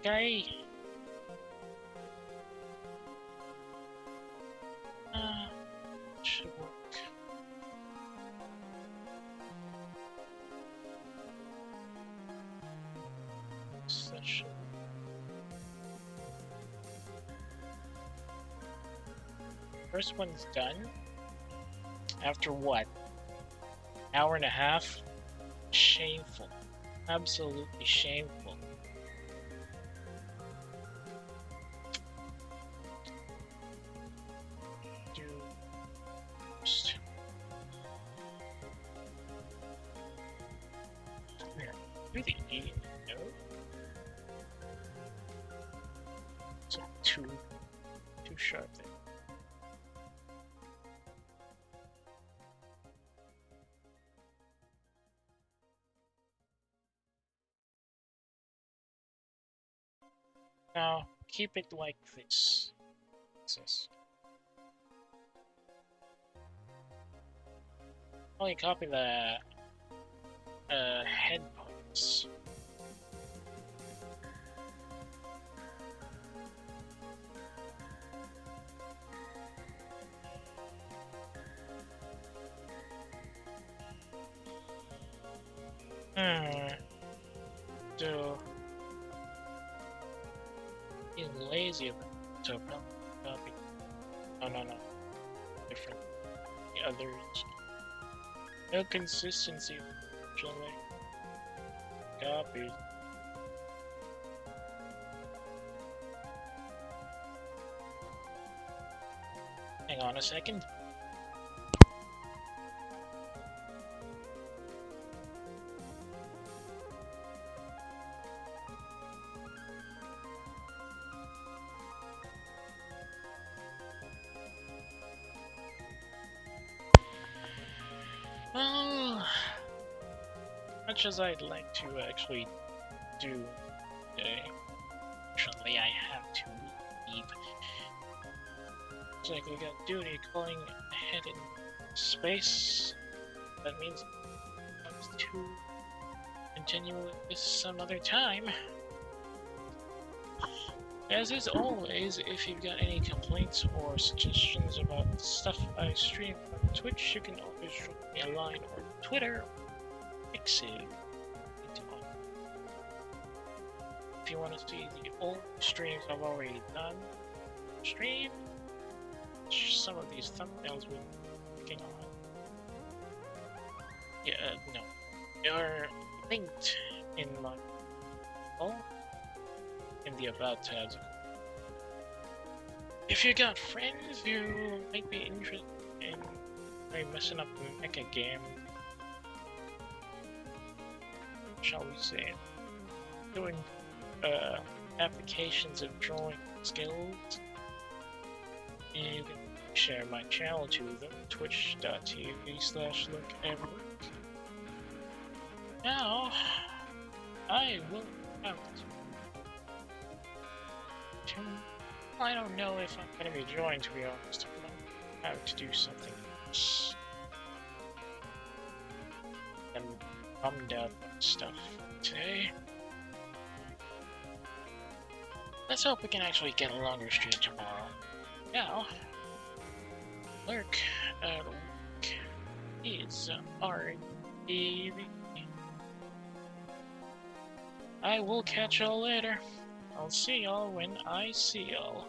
Guy. Should work. Session. First one's done. After what? Hour and a half? Shameful. Absolutely shameful. Do the E? No. It's too sharp there. Now keep it like this. What's this? Only copy the headphones. So being lazy to copy. No. Different. The others. No consistency. Actually. Copy. Hang on a second. Well, much as I'd like to actually do today, unfortunately I have to leave. Looks like we got duty calling ahead in space. That means I have to continue with this some other time. As is always, if you've got any complaints or suggestions about stuff I stream on Twitch, you can always drop me a line or Twitter or Mixit. If you want to see the old streams I've already done, stream some of these thumbnails we're working on. Yeah, no. They are linked in my in the About tabs. If you got friends who might be interested in messing up the mecha game, shall we say, doing applications of drawing skills, you can share my channel to them, twitch.tv/lookeverwork. Now, I will out. I don't know if I'm gonna be joined, to be honest. I'm out to do something else. I'm bummed out about stuff today. Let's hope we can actually get a longer stream tomorrow. Now, work is our baby. I will catch y'all later. I'll see y'all when I see y'all.